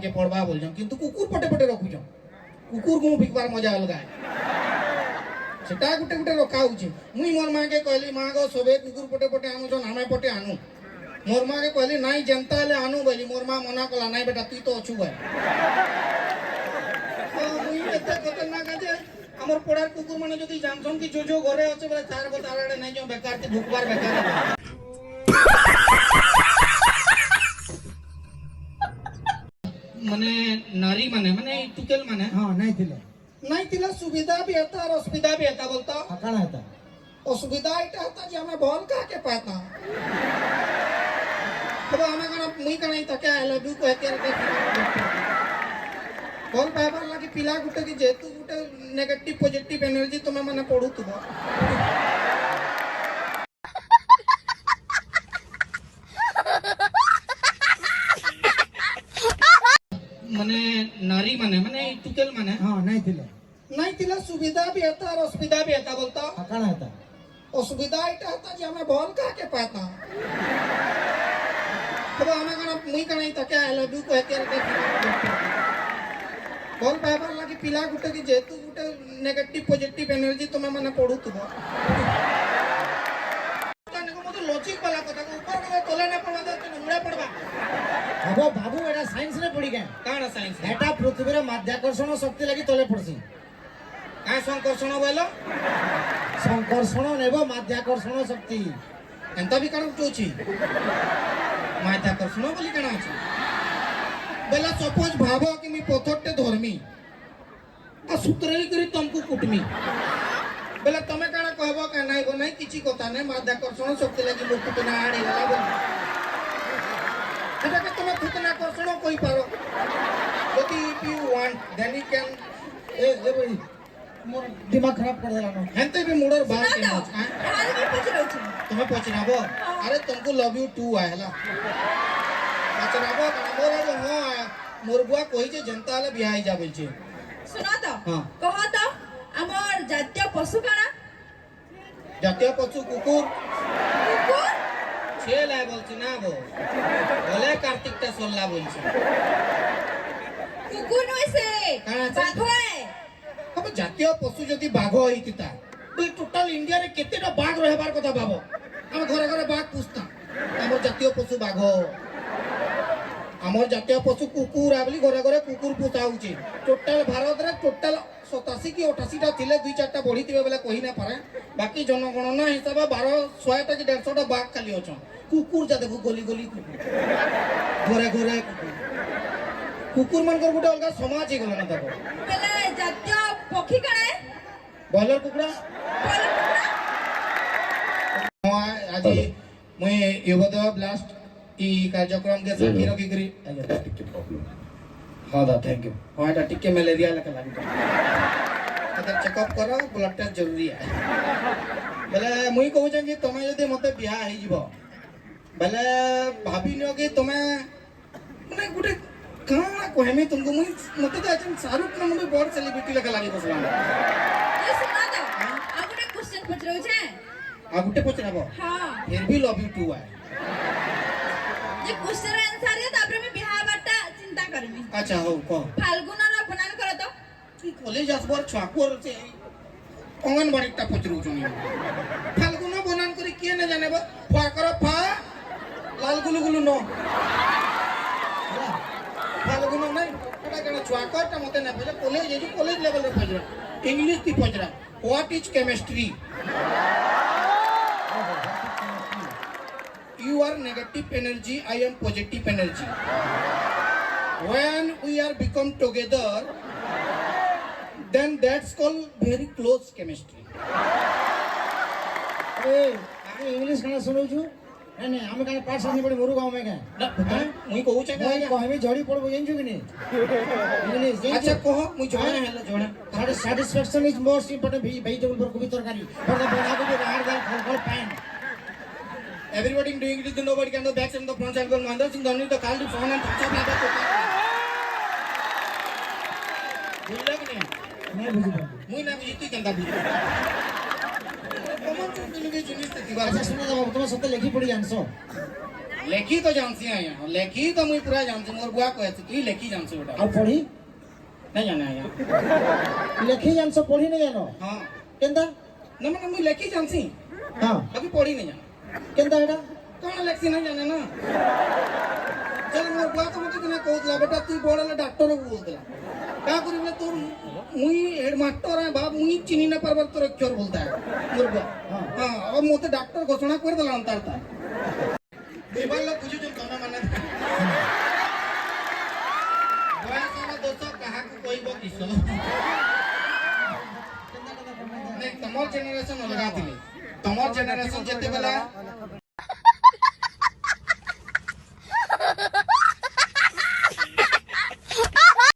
के पड़वा बोल जाऊं किंतु कुकुर पटे पटे रखु जाऊं कुकुर को फिकबार मजा अलग है सेटा गुटे गुटे रखा होचे मुई मोर मां के कहली मां गो सबे कुकुर पटे पटे आनु जन हमें पटे आनु मोर मां के कहली नहीं जनता ले आनु बोली मोर मां मना कला नहीं बेटा तू तो अछु भाई मुई एते खतरनाक है हमर पड़ार कुकुर माने जदी जानसन की जो जो घरे আছে বলে তার গো তারাড়ে নাই जो बेकार ती ढुकबार बेकार माने नारी माने माने टुकेल माने हां नहीं तिला सुविधा भी होता और असुविधा भी होता बोलता काना होता असुविधा इटा होता जे हमें बोल का के पाता तो हमें कना मुई कना तके आई लव यू कहते रहते बोल पाइबार लागी पिला गुटे की जेतु गुटे नेगेटिव पॉजिटिव एनर्जी तुम्हें माने पड़ू तुबो माने नारी माने माने टुकेल माने हां नहीं तिला सुविधा भी होता और असुविधा भी होता बोलता काना होता असुविधा इटा होता जे हमें बोल का के पाता तो हमें कना मुई कना तके आई लव यू कहते रहते बोल पाइबार लागी पिला गुटे की जेतु गुटे नेगेटिव पॉजिटिव एनर्जी तुम्हें माने पड़ू तुबो तने को मते लॉजिक वाला कथा को ऊपर को तोले न पड़वा दे तो उड़े पड़वा अब बाबू एटा साइंस ने पड़ी गए काना साइंस एटा पृथ्वी रे माध्याकर्षण शक्ति लागि तले पड़सी का संकर्षण बोलो संकर्षण नेबो माध्याकर्षण शक्ति एंता भी कारण चोची माध्याकर्षण बोली कना अछि बेला सपोज भाबो कि मी पथरटे धर्मी आ सूत्ररी करी तुमको कुटमी बेला तमे काना कहबो का नाही गो नाही किछि कथा नै माध्याकर्षण शक्ति लागि लोक कुटना आड़ी गला बोल एटा के तमे थुतनाकर्षण कहि पारो यदि if you want then you can ए भाई मोर दिमाग खराब कर देला नो हेंते भी मुडर बात के सुना मत तो हाल भी पचराउ छी तुम्हें पचराबो अरे तुमको लव यू टू आयला पचराबो कना मोर जो हो मोर बुआ कहि जे जनता ले बियाह जाबे छे सुना तो हां कह तो हमर जातीय पशु काना जातीय पशु कुकुर कुकुर छेल है बोलছি না গো বলে কার্তিকটা সোল্লা বলছে कुकुर नइसे काना আছে? बाघ अब जातीय पशु जदि बाघ होइतिता बे टोटल इंडिया रे केतेटा बाघ रहबार କଥା भाबो हम घरे घरे बाघ पुछता हमर जातीय पशु बाघ हमर जातीय पशु कुकुर आबली घरे घरे कुकुर पुता होची टोटल भारत रे टोटल 87 की 88 टा थिले 2-4 बढ़ी थिबे बेले कहि ना पारे बाकी जनगणना हिसाब 1200 टा की 150 टा बाघ खाली अछन कुकुर जा देखो गली गली कुकुर घरे घरे कुकुर मन कर गुटे अलगा समाज हे गला ना देखो बेले जातीय पक्षी काना बॉयलर कुकुरा आज मैं युवदेव ब्लास्ट ई कार्यक्रम के साथी रखी करी हाँ दा थैंक यू हाँ एटा टिके मलेरिया लगा लागी अगर चेकअप करो ब्लड टेस्ट जरूरी है बेले मुई कहू जे कि तमे यदि मते बियाह हे जिवो बेले भाभी नियो कि तमे माने गुटे काना कहमे तुमको मुई मते तो अचन शाहरुख खान भी बड़ सेलिब्रिटी लगा लागी बसला ये सुना तो आ गुटे क्वेश्चन पचराउ छे आ गुटे पचराबो हां फिर भी लव यू टू है ये क्वेश्चन आंसर है तापरे में बिहार बाटा चिंता करमी अच्छा हो को फाल्गुन रो बनान करो तो की कॉलेज आसबर छाकुर से अंगनबाड़ी टा पचरू छनी फाल्गुन बनान करी के न जाने बा फा करो फा लाल गुलु गुलु नो फाल्गुन नहीं एटा केना छाकुर टा मते न पजे कॉलेज लेवल रे पजरा इंग्लिश की पजरा what is chemistry You are negative energy, I am positive energy. When we are become together, then that's called very close chemistry. A English काना सुनु छु नहीं हम काना पाठ सुनी पड़ी मोरू गांव में का ना मुई कहू छे नहीं कहबे झड़ी पड़बो जेन छु कि नहीं इंग्लिश अच्छा कहो मुई जोड़ा हेला जोड़ा satisfaction is most important vegetable for kubi तरकारी for the bana ko rahar dal phol pan everybody doing it nobody can do back and the front and go Mahendra Singh Dhoni the call the phone and touch up like that बुझला कि नहीं बुझी मुई ना बुझी केंदा बुझी कमन चुन के जिनिस ते दिवा अच्छा सुनो तुम सत्य लिखी पड़ी आंसर लेखी तो जानसी आया लेखी तो मुई पूरा जानसी मोर बुआ कहै तू लेखी जानसी बेटा ଆଉ ପଢି नहीं जाने आया ଲେଖି ଜାଣିଛ ପଢି नहीं ଜାନ हां କେନ୍ତା ना मैंने मुई लेखी जानसी ହଁ बाकी पढ़ी नहीं जाना କେନ୍ତା ଏଟା कौन लेखसी नहीं जाने ना चल मोर बुआ तो मुझे किने कहतला बेटा तू बड़ले डॉक्टर को बोलतला का करी बोले तोर मुई हेड मास्टर है बाप मुई चिनी ना परवर तोर अक्षर बोलता है मोर बुआ हां अब मोते डॉक्टर घोषणा कर देला अंतरता देवाल लोग पूछो जो कोना माने बयस वाला दोस्त कहा को कोई बो किसो नहीं तमर जनरेशन अलगा थिले तमर जनरेशन जेते बेला